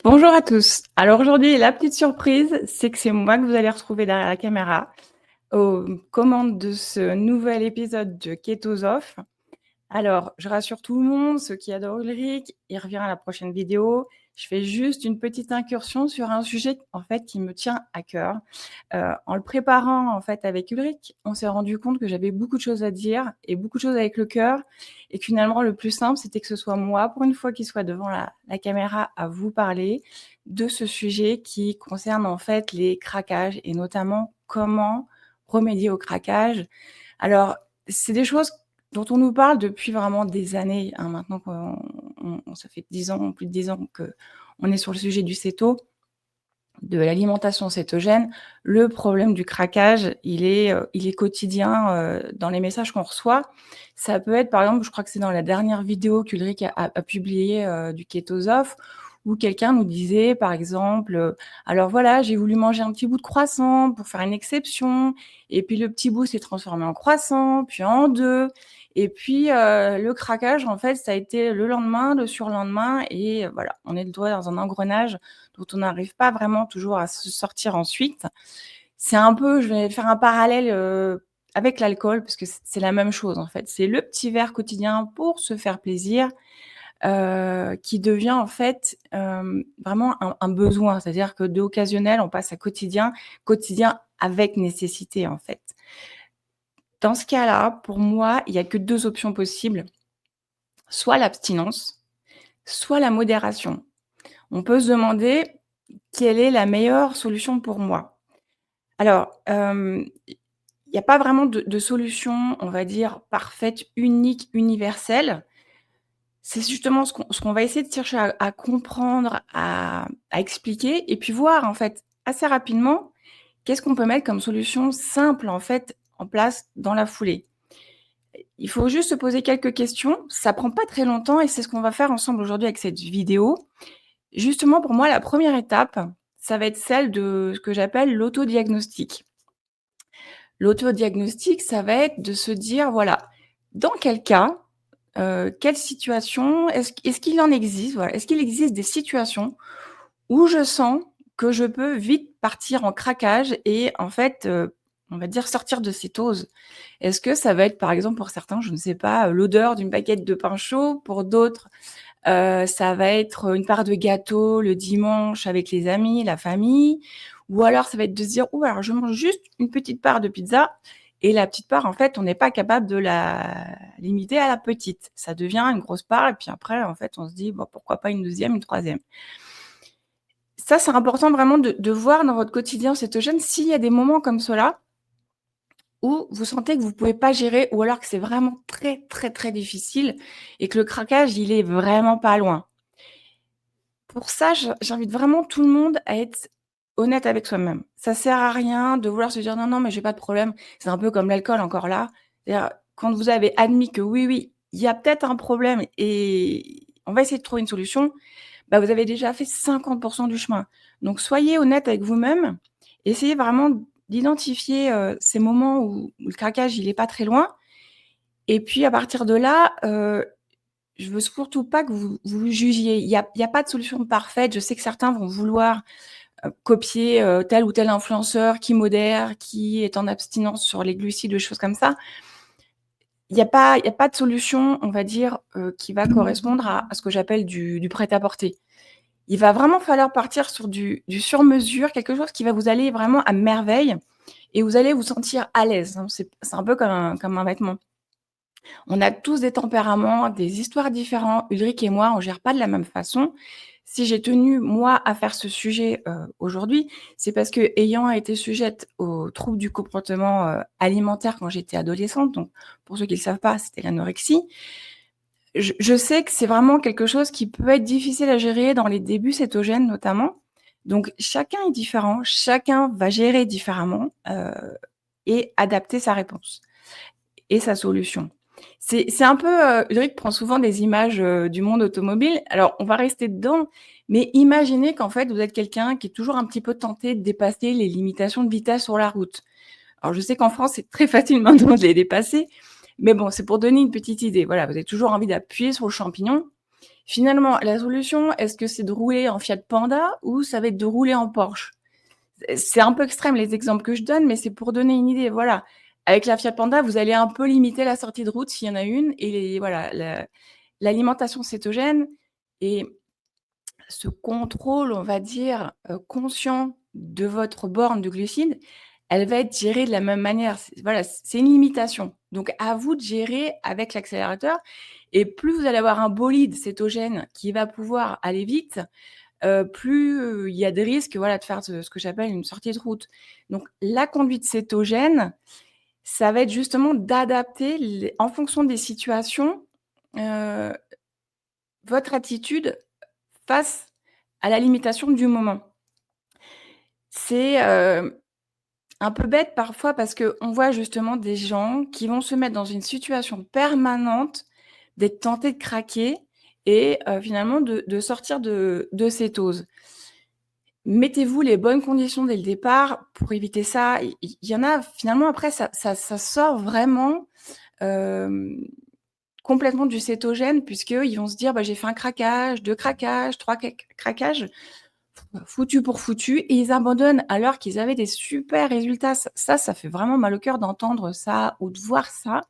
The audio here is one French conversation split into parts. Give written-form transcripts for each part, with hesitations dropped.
Bonjour à tous. Alors aujourd'hui, la petite surprise, c'est que c'est moi que vous allez retrouver derrière la caméra, aux commandes de ce nouvel épisode de Ketos Off. Alors, je rassure tout le monde, ceux qui adorent Ulrich, il revient à la prochaine vidéo. Je fais juste une petite incursion sur un sujet, en fait, qui me tient à cœur. En le préparant, en fait, avec Ulrich, on s'est rendu compte que j'avais beaucoup de choses à dire et beaucoup de choses avec le cœur et que finalement, le plus simple, c'était que ce soit moi, pour une fois, qui soit devant la caméra à vous parler de ce sujet qui concerne, en fait, les craquages et notamment comment remédier aux craquages. Alors, c'est des choses dont on nous parle depuis vraiment des années, hein, maintenant qu'on ça fait 10 ans, plus de 10 ans qu'on est sur le sujet du céto, de l'alimentation cétogène. Le problème du craquage, il est quotidien, dans les messages qu'on reçoit. Ça peut être, par exemple, je crois que c'est dans la dernière vidéo qu'Ulrich a publiée, du Ketos Off, où quelqu'un nous disait, par exemple, «Alors voilà, j'ai voulu manger un petit bout de croissant pour faire une exception et puis le petit bout s'est transformé en croissant, puis en 2 et puis, le craquage, en fait, ça a été le lendemain, le surlendemain et voilà, on est le doigt dans un engrenage dont on n'arrive pas vraiment toujours à se sortir ensuite. C'est un peu, je vais faire un parallèle, avec l'alcool parce que c'est la même chose, en fait. C'est le petit verre quotidien pour se faire plaisir, qui devient, en fait, vraiment un besoin. C'est-à-dire que de occasionnel, on passe à quotidien, quotidien avec nécessité, en fait. Dans ce cas-là, pour moi, il y a que 2 options possibles, soit l'abstinence, soit la modération. On peut se demander: «Quelle est la meilleure solution pour moi?» Alors, il y a pas vraiment de solution, on va dire, parfaite, unique, universelle. C'est justement ce qu'on va essayer de chercher à comprendre, à expliquer et puis voir, en fait, assez rapidement, qu'est-ce qu'on peut mettre comme solution simple, en fait, en place dans la foulée. Il faut juste se poser quelques questions, ça prend pas très longtemps et c'est ce qu'on va faire ensemble aujourd'hui avec cette vidéo. Justement, pour moi, la première étape, ça va être celle de ce que j'appelle l'autodiagnostic. L'autodiagnostic, ça va être de se dire, voilà, dans quel cas, quelle situation, est-ce qu'il en existe, voilà, est-ce qu'il existe des situations où je sens que je peux vite partir en craquage et en fait, on va dire sortir de cétose? Est-ce que ça va être, par exemple, pour certains, je ne sais pas, l'odeur d'une baguette de pain chaud, pour d'autres, ça va être une part de gâteau le dimanche avec les amis, la famille, ou alors ça va être de se dire: «Ouh, alors je mange juste une petite part de pizza» et la petite part, en fait, on n'est pas capable de la limiter à la petite. Ça devient une grosse part et puis après, en fait, on se dit: «Bon, pourquoi pas une deuxième, une troisième. Ça, c'est important vraiment de voir dans votre quotidien cétogène s'il y a des moments comme cela où vous sentez que vous pouvez pas gérer ou alors que c'est vraiment très, très, très difficile et que le craquage, il est vraiment pas loin. Pour ça, j'invite vraiment tout le monde à être honnête avec soi-même. Ça sert à rien de vouloir se dire: «Non, non, mais j'ai pas de problème». C'est un peu comme l'alcool encore là. C'est-à-dire quand vous avez admis que oui, oui, il y a peut-être un problème et on va essayer de trouver une solution, bah, vous avez déjà fait 50 du chemin. Donc soyez honnête avec vous-même, essayez vraiment d'identifier, ces moments où le craquage, il est pas très loin et puis à partir de là, je veux surtout pas que vous jugiez. Il y a pas de solution parfaite. Je sais que certains vont vouloir, copier, tel ou tel influenceur qui modère, qui est en abstinence sur les glucides, des choses comme ça. Il y a pas de solution, on va dire, qui va correspondre à ce que j'appelle du prêt-à-porter. Il va vraiment falloir partir sur du sur-mesure, quelque chose qui va vous aller vraiment à merveille et vous allez vous sentir à l'aise, hein. C'est un peu comme un vêtement. On a tous des tempéraments, des histoires différents. Ulrich et moi, on gère pas de la même façon. Si j'ai tenu, moi, à faire ce sujet, aujourd'hui, c'est parce qu'ayant été sujette aux troubles du comportement, alimentaire quand j'étais adolescente, donc pour ceux qui ne le savent pas, c'était l'anorexie. Je sais que c'est vraiment quelque chose qui peut être difficile à gérer dans les débuts cétogènes notamment. Donc chacun est différent, chacun va gérer différemment, et adapter sa réponse et sa solution. C'est un peu, Ulrich prend souvent des images, du monde automobile. Alors on va rester dedans, mais imaginez qu'en fait vous êtes quelqu'un qui est toujours un petit peu tenté de dépasser les limitations de vitesse sur la route. Alors je sais qu'en France, c'est très facile maintenant de les dépasser, mais bon, c'est pour donner une petite idée. Voilà, vous avez toujours envie d'appuyer sur le champignon. Finalement, la solution, est-ce que c'est de rouler en Fiat Panda ou ça va être de rouler en Porsche? C'est un peu extrême les exemples que je donne, mais c'est pour donner une idée, voilà. Avec la Fiat Panda, vous allez un peu limiter la sortie de route s'il y en a une et voilà, l'alimentation cétogène et ce contrôle, on va dire, conscient de votre borne de glucides, elle va être gérée de la même manière. Voilà, c'est une limitation. Donc à vous de gérer avec l'accélérateur et plus vous allez avoir un bolide cétogène qui va pouvoir aller vite, plus, il y a des risques, voilà, de faire ce que j'appelle une sortie de route. Donc la conduite cétogène, ça va être justement d'adapter les en fonction des situations, heu, votre attitude face à la limitation du moment. C'est, un peu bête parfois parce qu'on voit justement des gens qui vont se mettre dans une situation permanente d'être tentés de craquer et finalement de sortir de cétose. Mettez-vous les bonnes conditions dès le départ pour éviter ça. Il y en a finalement après ça sort vraiment, hem, complètement du cétogène puisqu'ils vont se dire: «Bah, j'ai fait un craquage, 2 craquages, 3 craquages». Foutu pour foutu et ils abandonnent alors qu'ils avaient des super résultats. Ça fait vraiment mal au cœur d'entendre ça ou de voir ça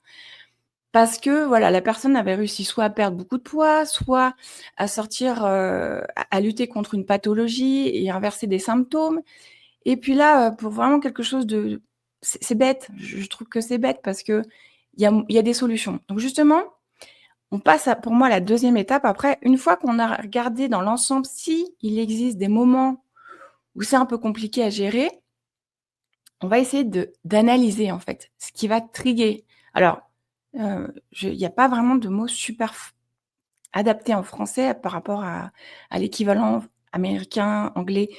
parce que, voilà, la personne avait réussi soit à perdre beaucoup de poids, soit à sortir, à lutter contre une pathologie et inverser des symptômes et puis là, pour vraiment quelque chose de c'est bête. Je trouve que c'est bête parce qu'il y a des solutions. Donc justement, on passe à pour moi la deuxième étape après, une fois qu'on a regardé dans l'ensemble s'il existe des moments où c'est un peu compliqué à gérer, on va essayer d'analyser, en fait, ce qui va trigger. Alors, je il y a pas vraiment de mot super f adapté en français par rapport à l'équivalent américain, anglais,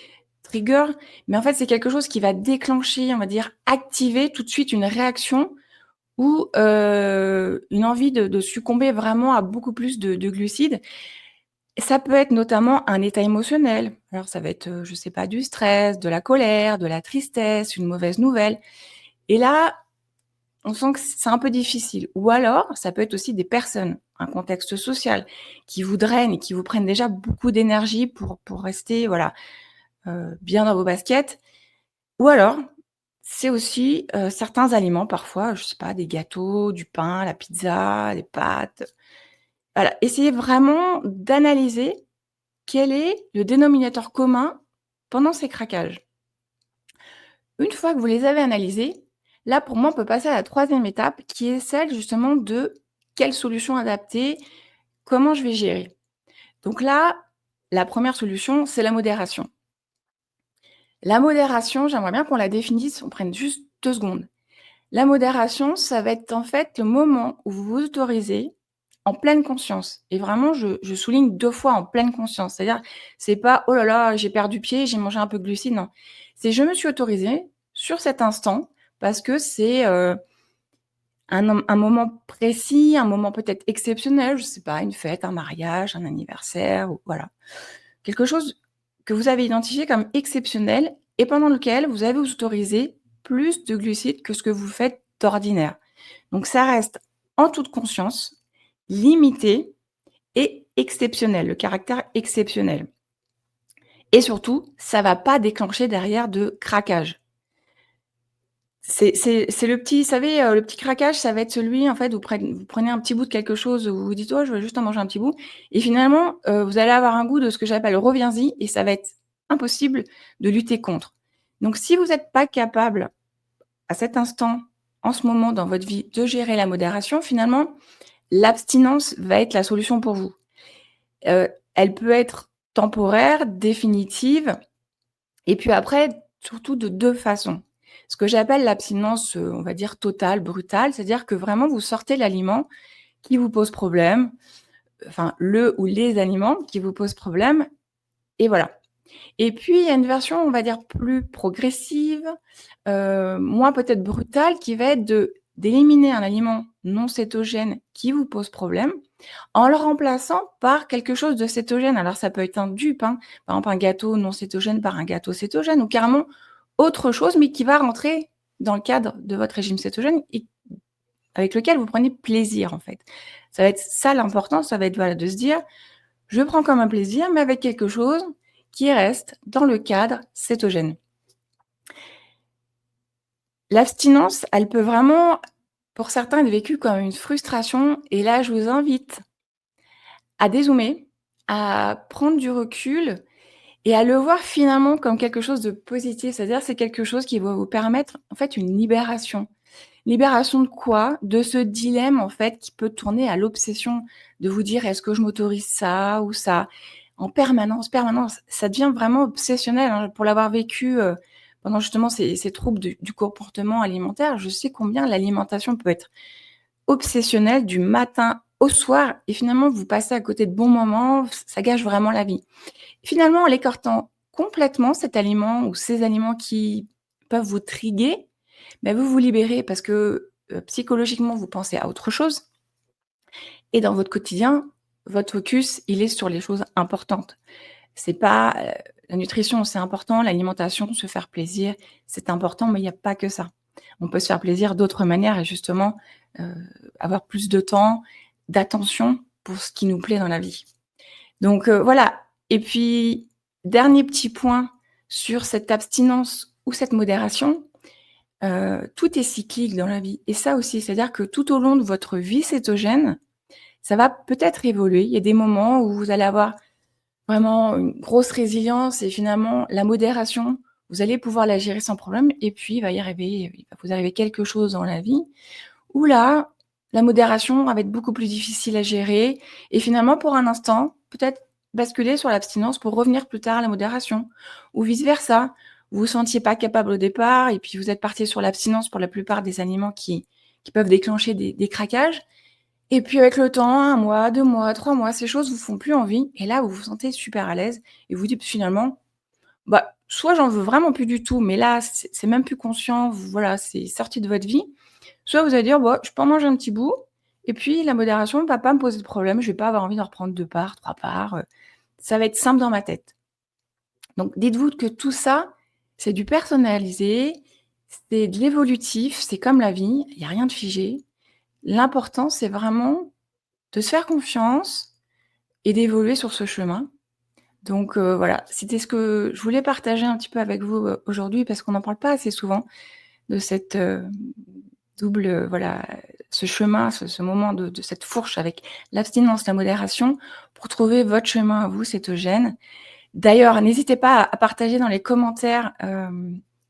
trigger, mais en fait, c'est quelque chose qui va déclencher, on va dire, activer tout de suite une réaction ou, une envie de succomber vraiment à beaucoup plus de glucides. Ça peut être notamment un état émotionnel. Alors ça va être, je sais pas, du stress, de la colère, de la tristesse, une mauvaise nouvelle et là, on sent que c'est un peu difficile ou alors ça peut être aussi des personnes, un contexte social qui vous drainent et qui vous prennent déjà beaucoup d'énergie pour rester, voilà, bien dans vos baskets ou alors c'est aussi, certains aliments parfois, je sais pas, des gâteaux, du pain, la pizza, les pâtes. Voilà, essayez vraiment d'analyser quel est le dénominateur commun pendant ces craquages? Une fois que vous les avez analysés, là, pour moi, on peut passer à la troisième étape qui est celle justement de quelle solution adapter? Comment je vais gérer? Donc là, la première solution, c'est la modération. La modération, j'aimerais bien qu'on la définisse, on prenne juste 2 secondes. La modération, ça va être en fait le moment où vous vous autorisez en pleine conscience et vraiment je souligne 2 fois en pleine conscience. C'est-à-dire, c'est pas: «Oh là là, j'ai perdu pied, j'ai mangé un peu de glucides», non. C'est: «Je me suis autorisée sur cet instant parce que c'est, un moment précis, un moment peut-être exceptionnel», je sais pas, une fête, un mariage, un anniversaire ou voilà. Quelque chose que vous avez identifié comme exceptionnel et pendant lequel vous avez autorisé plus de glucides que ce que vous faites d'ordinaire. Donc ça reste en toute conscience, limité et exceptionnel, le caractère exceptionnel. Et surtout, ça va pas déclencher derrière de craquage. C'est le petit, vous savez, le petit craquage, ça va être celui, en fait, vous prenez un petit bout de quelque chose, vous vous dites: «Oh, je vais juste en manger un petit bout» et finalement, vous allez avoir un goût de ce que j'appelle reviens-y et ça va être impossible de lutter contre. Donc si vous êtes pas capable, à cet instant, en ce moment dans votre vie, de gérer la modération, finalement, l'abstinence va être la solution pour vous. Elle peut être temporaire, définitive et puis après, surtout de 2 façons. Ce que j'appelle l'abstinence, on va dire totale, brutale, c'est-à-dire que vraiment vous sortez l'aliment qui vous pose problème, enfin le ou les aliments qui vous posent problème et voilà. Et puis il y a une version, on va dire plus progressive, moins peut-être brutale, qui va être d'éliminer un aliment non cétogène qui vous pose problème, en le remplaçant par quelque chose de cétogène. Alors ça peut être un dupe, hein, par exemple un gâteau non cétogène par un gâteau cétogène ou carrément autre chose, mais qui va rentrer dans le cadre de votre régime cétogène et avec lequel vous prenez plaisir, en fait. Ça va être ça l'important, ça va être, voilà, de se dire: je prends comme un plaisir, mais avec quelque chose qui reste dans le cadre cétogène. L'abstinence, elle peut vraiment, pour certains, être vécue comme une frustration et là, je vous invite à dézoomer, à prendre du recul et à le voir finalement comme quelque chose de positif. C'est-à-dire, c'est quelque chose qui va vous permettre, en fait, une libération. Libération de quoi? De ce dilemme, en fait, qui peut tourner à l'obsession de vous dire: «Est-ce que je m'autorise ça ou ça?» En permanence, permanence. Ça devient vraiment obsessionnel, hein. Pour l'avoir vécu, pendant justement ces troubles du comportement alimentaire, je sais combien l'alimentation peut être obsessionnelle du matin au soir et finalement vous passez à côté de bons moments, ça gâche vraiment la vie. Finalement, en l'écartant complètement cet aliment ou ces aliments qui peuvent vous triguer, bah, vous vous libérez parce que, psychologiquement, vous pensez à autre chose et dans votre quotidien, votre focus, il est sur les choses importantes. C'est pas, la nutrition, c'est important, l'alimentation, se faire plaisir, c'est important, mais il y a pas que ça. On peut se faire plaisir d'autres manières et justement, heu, avoir plus de temps, d'attention pour ce qui nous plaît dans la vie. Donc voilà et puis dernier petit point sur cette abstinence ou cette modération, tout est cyclique dans la vie et ça aussi, c'est-à-dire que tout au long de votre vie cétogène, ça va peut-être évoluer. Il y a des moments où vous allez avoir vraiment une grosse résilience et finalement la modération, vous allez pouvoir la gérer sans problème et puis il va vous arriver quelque chose dans la vie où là, la modération va être beaucoup plus difficile à gérer et finalement pour un instant, peut-être basculer sur l'abstinence pour revenir plus tard à la modération ou vice versa. Vous vous sentiez pas capable au départ et puis vous êtes parti sur l'abstinence pour la plupart des aliments qui peuvent déclencher des craquages et puis avec le temps, 1 mois, 2 mois, 3 mois, ces choses vous font plus envie et là, vous vous sentez super à l'aise et vous vous dites finalement: «Bah, soit j'en veux vraiment plus du tout, mais là, c'est même plus conscient, voilà, c'est sorti de votre vie». Soit vous allez dire: «Bah, je peux en manger un petit bout et puis la modération va pas me poser de problème, je vais pas avoir envie d'en reprendre 2 parts, 3 parts, ça va être simple dans ma tête». Donc dites-vous que tout ça, c'est du personnalisé, c'est de l'évolutif, c'est comme la vie, il y a rien de figé. L'important, c'est vraiment de se faire confiance et d'évoluer sur ce chemin. Donc voilà, c'était ce que je voulais partager un petit peu avec vous, aujourd'hui parce qu'on n'en parle pas assez souvent de cette, double, voilà, ce chemin, ce moment de cette fourche avec l'abstinence, la modération pour trouver votre chemin à vous cétogène. D'ailleurs, n'hésitez pas à partager dans les commentaires,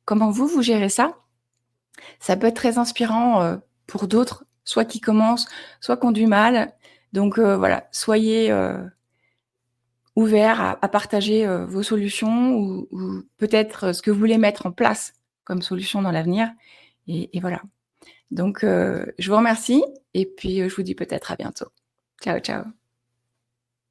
comment vous gérez ça. Ça peut être très inspirant, pour d'autres, soit qui commencent, soit qui ont du mal. Donc voilà, soyez, ouverts à partager, vos solutions ou peut-être, ce que vous voulez mettre en place comme solution dans l'avenir et voilà. Donc je vous remercie et puis, je vous dis peut-être à bientôt. Ciao, ciao.